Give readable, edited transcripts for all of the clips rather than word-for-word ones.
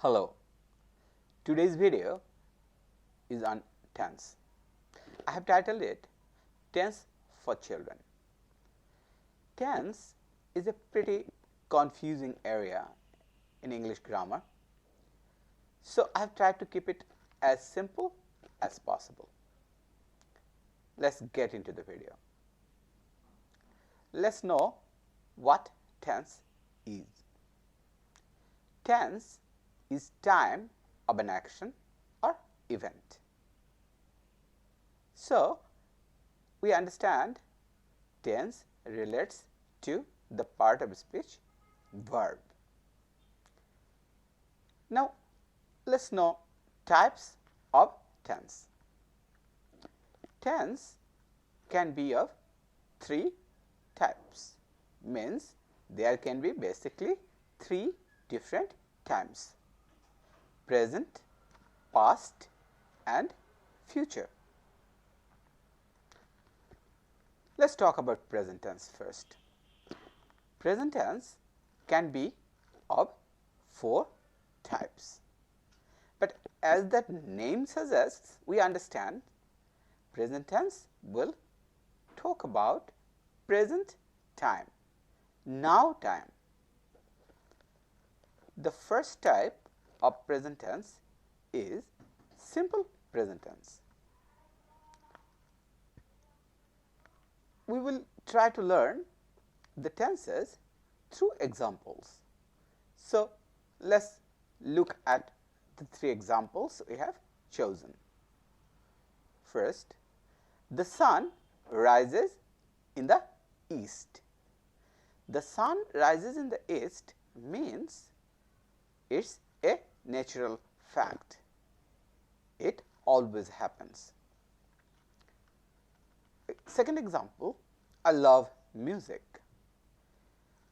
Hello, today's video is on tense. I have titled it Tense for Children. Tense is a pretty confusing area in English grammar, so I have tried to keep it as simple as possible. Let's get into the video. Let's know what tense is. Tense is time of an action or event. So, we understand tense relates to the part of speech verb. Now, let's know types of tense. Tense can be of three types, means there can be basically three different times: present, past and future. Let's talk about present tense first. Present tense can be of four types, but as that name suggests, we understand present tense will talk about present time, now time. The first type of present tense is simple present tense. We will try to learn the tenses through examples. So, let us look at the three examples we have chosen. First, the sun rises in the east. The sun rises in the east means it is a natural fact. It always happens. Second example, I love music.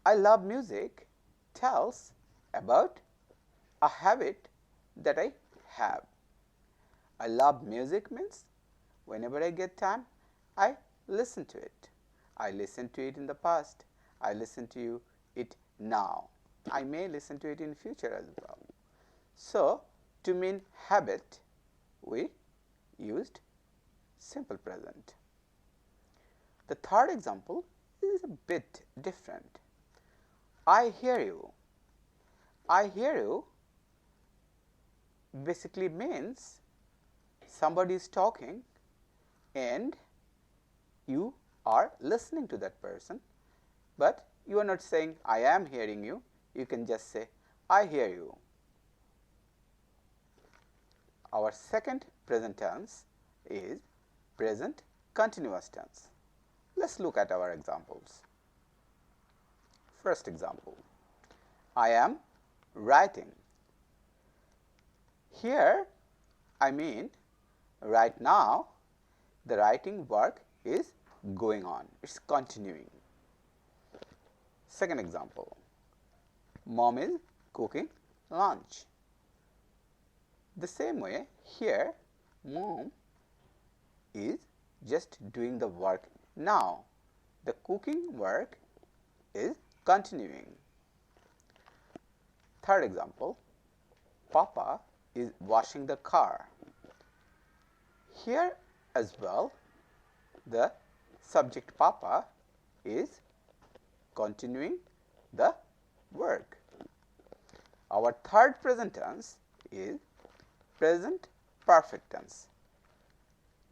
I love music tells about a habit that I have. I love music means whenever I get time, I listen to it. I listened to it in the past. I listen to it now. I may listen to it in future as well. So, to mean habit, we used simple present. The third example is a bit different. I hear you. I hear you basically means somebody is talking and you are listening to that person, but you are not saying I am hearing you. You can just say I hear you. Our second present tense is present continuous tense. Let's look at our examples. First example, I am writing. Here, I mean right now the writing work is going on, it is continuing. Second example, mom is cooking lunch. The same way, here mom is just doing the work now. The cooking work is continuing. Third example, Papa is washing the car. Here as well, the subject Papa is continuing the work. Our third present tense is present perfect tense.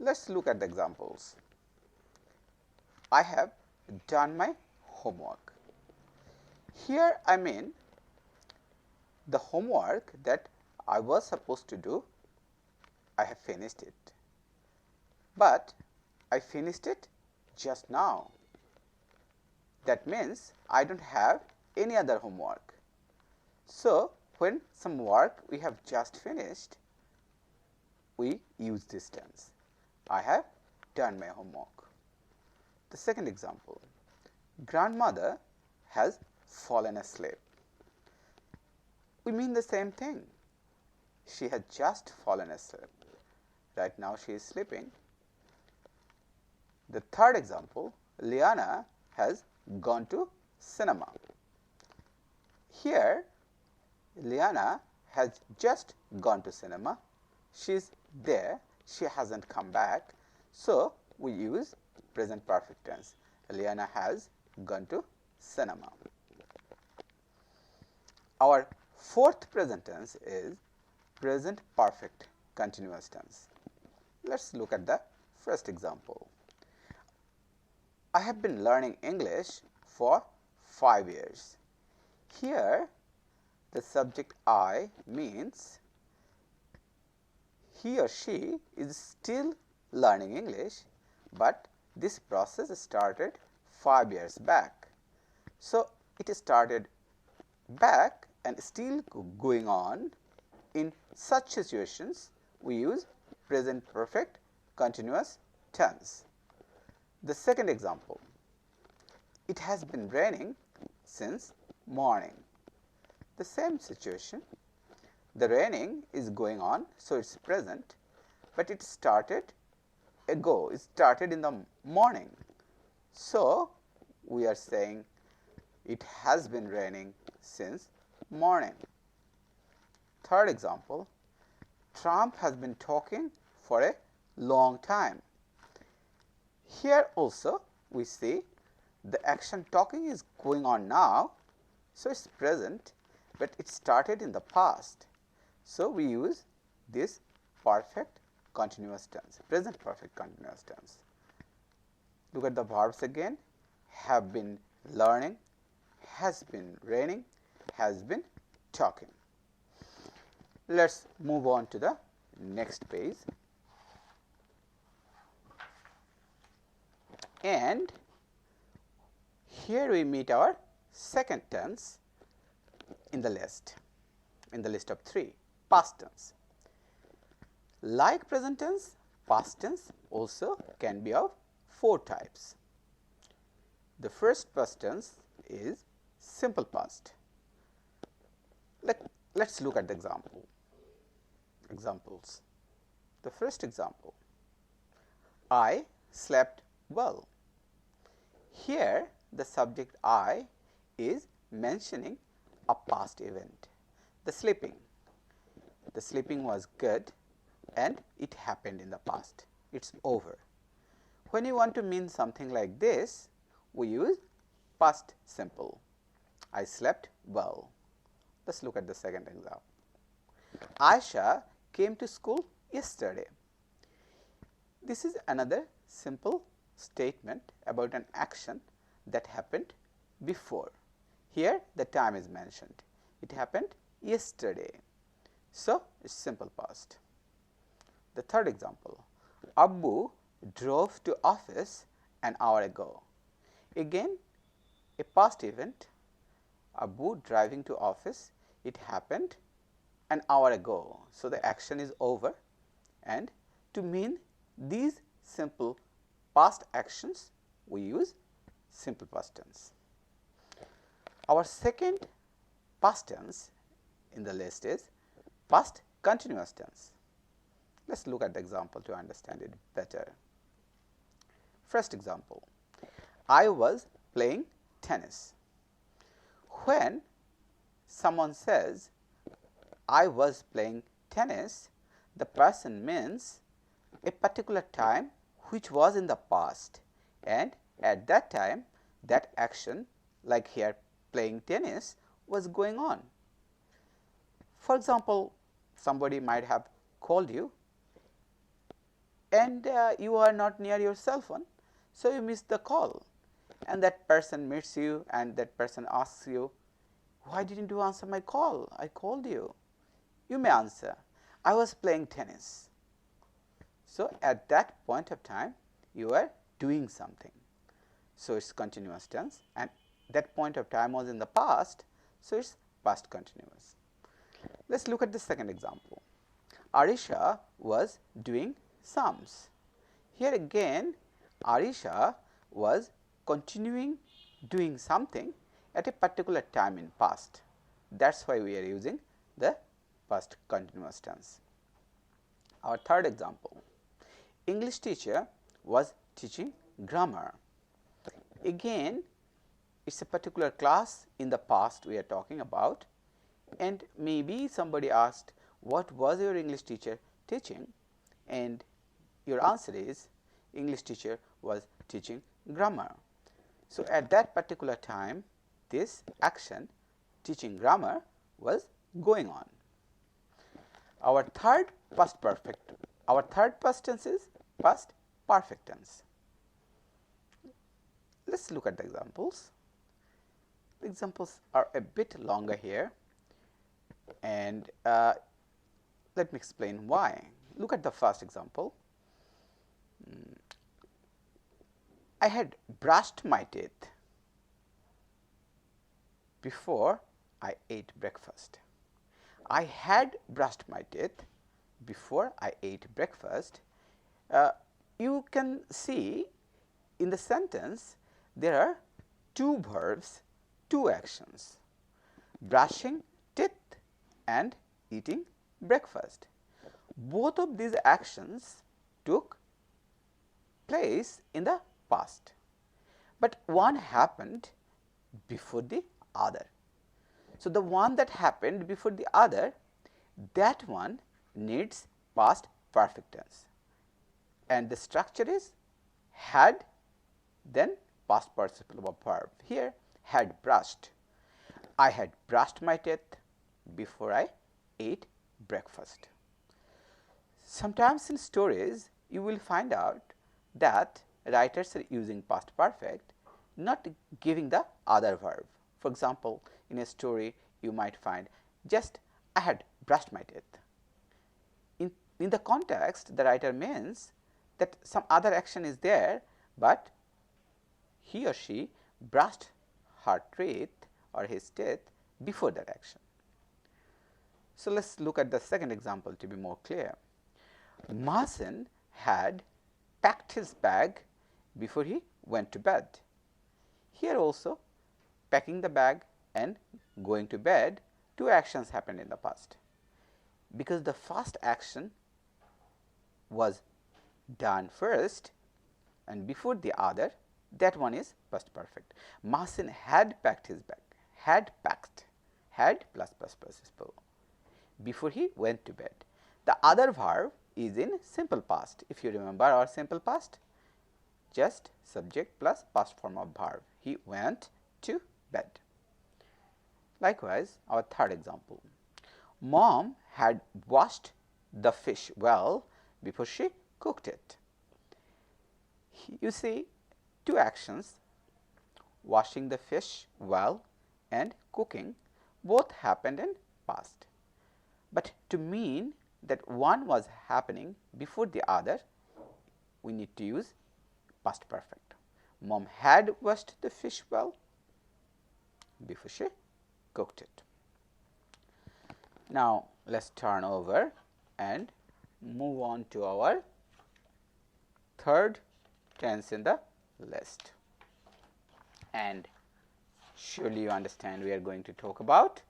Let's look at the examples. I have done my homework. Here I mean the homework that I was supposed to do, I have finished it. But I finished it just now. That means I don't have any other homework. So, when some work we have just finished, we use this tense. I have done my homework. The second example, grandmother has fallen asleep. We mean the same thing. She had just fallen asleep. Right now she is sleeping. The third example, Liana has gone to cinema. Here Liana has just gone to cinema. She is there. She hasn't come back. So, we use present perfect tense. Eliana has gone to cinema. Our fourth present tense is present perfect continuous tense. Let us look at the first example. I have been learning English for 5 years. Here, the subject I means he or she is still learning English, but this process started 5 years back. So, it started back and still going on. In such situations, we use present perfect continuous tense. The second example, it has been raining since morning. The same situation, the raining is going on, so it is present, but it started ago, it started in the morning. So, we are saying it has been raining since morning. Third example, Trump has been talking for a long time. Here also we see the action talking is going on now, so it is present, but it started in the past. So, we use this perfect continuous tense, present perfect continuous tense. Look at the verbs again, have been learning, has been raining, has been talking. Let us move on to the next page. And here we meet our second tense in the list of 3, past tense. Like present tense, past tense also can be of 4 types. The first past tense is simple past. Let us look at the examples. The first example, I slept well. Here the subject I is mentioning a past event, the sleeping. The sleeping was good and it happened in the past, it is over. When you want to mean something like this, we use past simple. I slept well. Let us look at the second example. Aisha came to school yesterday. This is another simple statement about an action that happened before. Here the time is mentioned. It happened yesterday. So, it is simple past. The third example, Abbu drove to office an hour ago. Again a past event, Abbu driving to office, it happened an hour ago. So, the action is over, and to mean these simple past actions we use simple past tense. Our second past tense in the list is past continuous tense. Let us look at the example to understand it better. First example, I was playing tennis. When someone says I was playing tennis, the person means a particular time which was in the past, and at that time that action, like here playing tennis, was going on. For example, somebody might have called you and you are not near your cell phone, so you miss the call, and that person meets you and that person asks you, why didn't you answer my call? I called you. You may answer, I was playing tennis. So, at that point of time you are doing something. So, it is continuous tense, and that point of time was in the past. So, it is past continuous. Let us look at the second example. Arisha was doing sums. Here again Arisha was continuing doing something at a particular time in past. That is why we are using the past continuous tense. Our third example, English teacher was teaching grammar. Again it is a particular class in the past we are talking about. And maybe somebody asked, what was your English teacher teaching? And your answer is, English teacher was teaching grammar. So, at that particular time, this action, teaching grammar, was going on. Our third past tense is past perfect tense. Let us look at the examples. The examples are a bit longer here, and let me explain why. Look at the first example. I had brushed my teeth before I ate breakfast. I had brushed my teeth before I ate breakfast. You can see in the sentence there are two verbs, two actions, brushing teeth and eating breakfast. Both of these actions took place in the past, but one happened before the other. So, the one that happened before the other, that one needs past perfect tense, and the structure is had, then past participle of a verb. Here, had brushed. I had brushed my teeth before I ate breakfast. Sometimes in stories, you will find out that writers are using past perfect, not giving the other verb. For example, in a story, you might find just I had brushed my teeth. In the context, the writer means that some other action is there, but he or she brushed her teeth or his teeth before that action. So, let us look at the second example to be more clear. Masen had packed his bag before he went to bed. Here also, packing the bag and going to bed, two actions happened in the past. Because the first action was done first and before the other, that one is past perfect. Masen had packed his bag, had packed, had plus participle before he went to bed. The other verb is in simple past. If you remember our simple past, just subject plus past form of verb. He went to bed. Likewise, our third example. Mom had washed the fish well before she cooked it. You see, two actions, washing the fish well and cooking, both happened in past. But to mean that one was happening before the other, we need to use past perfect. Mom had washed the fish well before she cooked it. Now, let us turn over and move on to our third tense in the list. And surely you understand we are going to talk about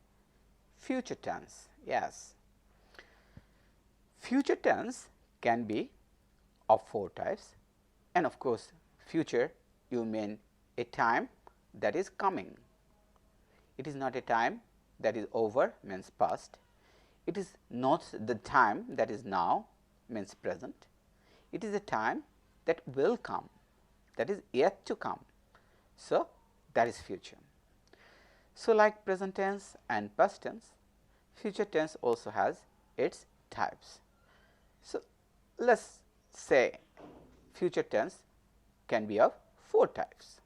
future tense. Yes, future tense can be of four types, and of course, future you mean a time that is coming. It is not a time that is over, means past. It is not the time that is now, means present. It is a time that will come, that is yet to come. So, that is future. So, like present tense and past tense, future tense also has its types. So, let us say future tense can be of four types.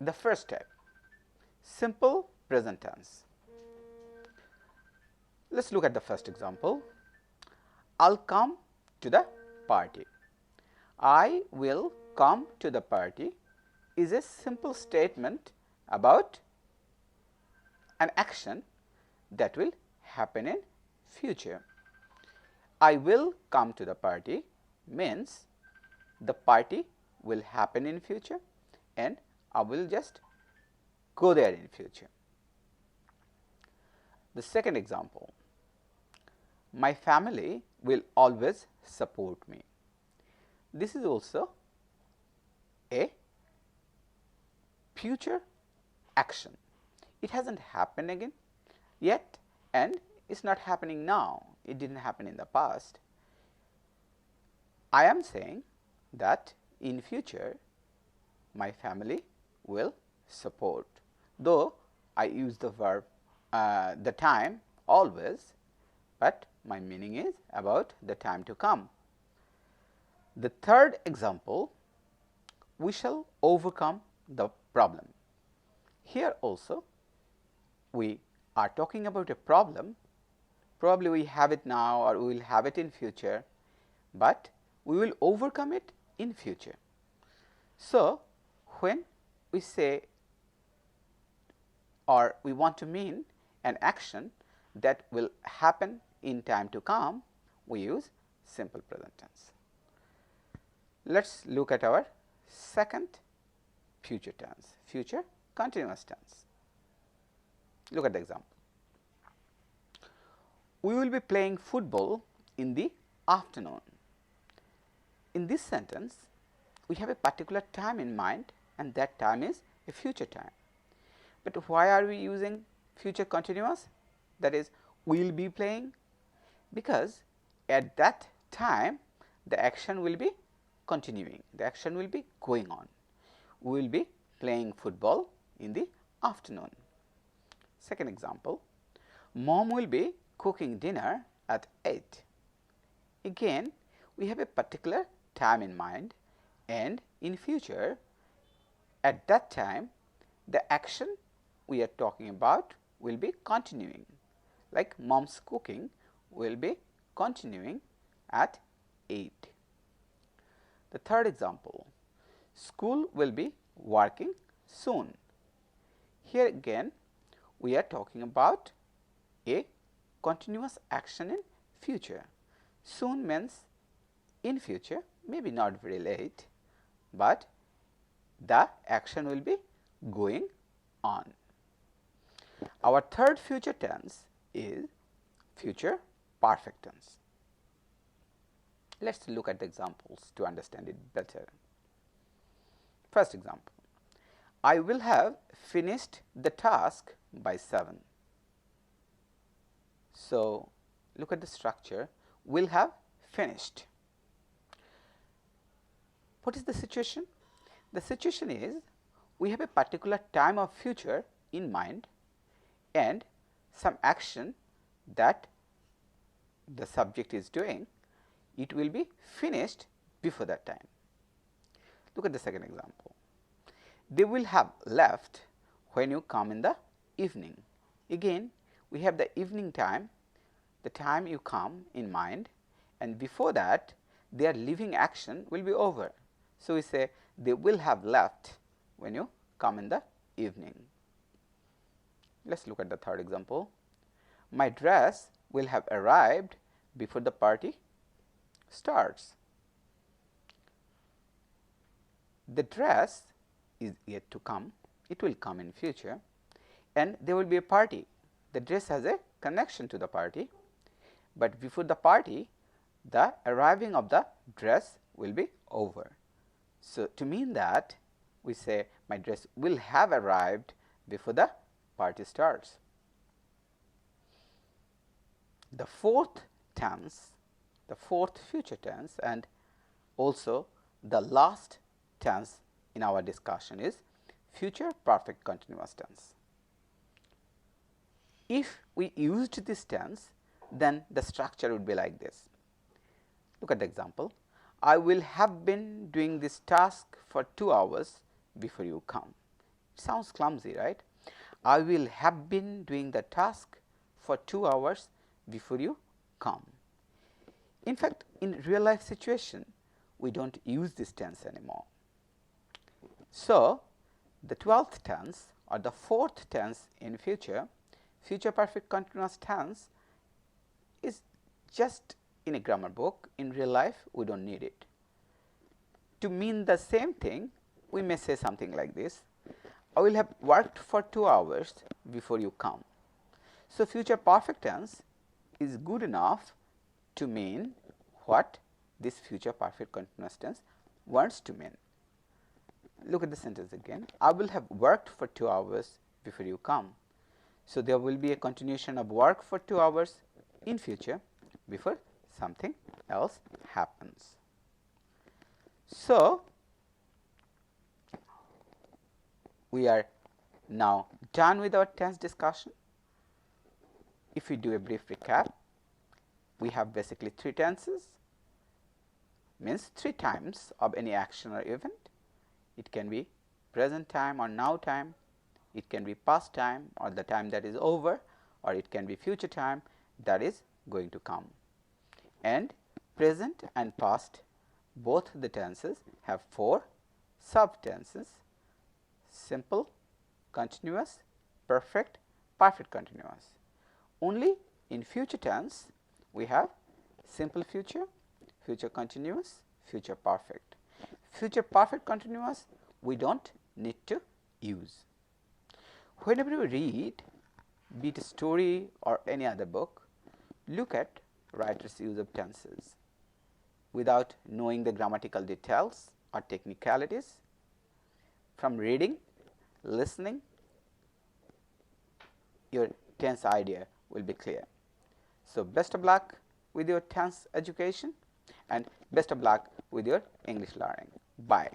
The first type, simple present tense. Let us look at the first example. I will come to the party. I will come to the party is a simple statement about an action that will happen in future. I will come to the party means the party will happen in future and I will just go there in future. The second example, my family will always support me. This is also a future action. it hasn't happened again yet, and it's not happening now. It didn't happen in the past. I am saying that in future my family will support, though I use the verb the time always, but my meaning is about the time to come. The third example, we shall overcome the problem. Here also we are talking about a problem. Probably we have it now or we will have it in future, but we will overcome it in future. So, when we say or we want to mean an action that will happen in time to come, we use simple present tense. Let us look at our second future tense, future continuous tense. Look at the example. We will be playing football in the afternoon. In this sentence, we have a particular time in mind, and that time is a future time. But why are we using future continuous? That is, we will be playing, because at that time the action will be continuing, the action will be going on. We will be playing football in the afternoon. Second example, mom will be cooking dinner at 8. Again, we have a particular time in mind, and in future at that time the action we are talking about will be continuing, like mom's cooking will be continuing at 8. The third example, school will be working soon. Here again we are talking about a continuous action in future. Soon means in future, maybe not very late, but the action will be going on. Our third future tense is future perfect tense. Let us look at the examples to understand it better. First example, I will have finished the task by 7. So, look at the structure, will have finished. What is the situation? The situation is we have a particular time of future in mind and some action that the subject is doing, it will be finished before that time. Look at the second example. They will have left when you come in the evening. Again, we have the evening time, the time you come in mind, and before that their leaving action will be over. So, we say they will have left when you come in the evening. Let us look at the third example. My dress will have arrived before the party starts. The dress is yet to come, it will come in future, and there will be a party. The dress has a connection to the party, but before the party the arriving of the dress will be over. So, to mean that we say my dress will have arrived before the party starts. The fourth tense, the fourth future tense, and also the last tense in our discussion is future perfect continuous tense. If we used this tense, then the structure would be like this. Look at the example. I will have been doing this task for 2 hours before you come. It sounds clumsy, right? I will have been doing the task for 2 hours before you come. In fact, in real life situation, we do not use this tense anymore. So, the 12th tense or the 4th tense in future, future perfect continuous tense is just in a grammar book. In real life, we do not need it. To mean the same thing, we may say something like this. I will have worked for 2 hours before you come. So, future perfect tense is good enough to mean what this future perfect continuous tense wants to mean. Look at the sentence again. I will have worked for 2 hours before you come. So, there will be a continuation of work for 2 hours in future before something else happens. So, we are now done with our tense discussion. If we do a brief recap, we have basically 3 tenses, means 3 times of any action or event. It can be present time or now time, it can be past time or the time that is over, or it can be future time that is going to come. And present and past, both the tenses have 4 subtenses: simple, continuous, perfect, perfect continuous. Only in future tense we have simple future, future continuous, future perfect. Future perfect continuous we do not need to use. Whenever you read, be it a story or any other book, look at writer's use of tenses. Without knowing the grammatical details or technicalities, from reading, listening, your tense idea will be clear. So, best of luck with your tense education and best of luck with your English learning. Bye.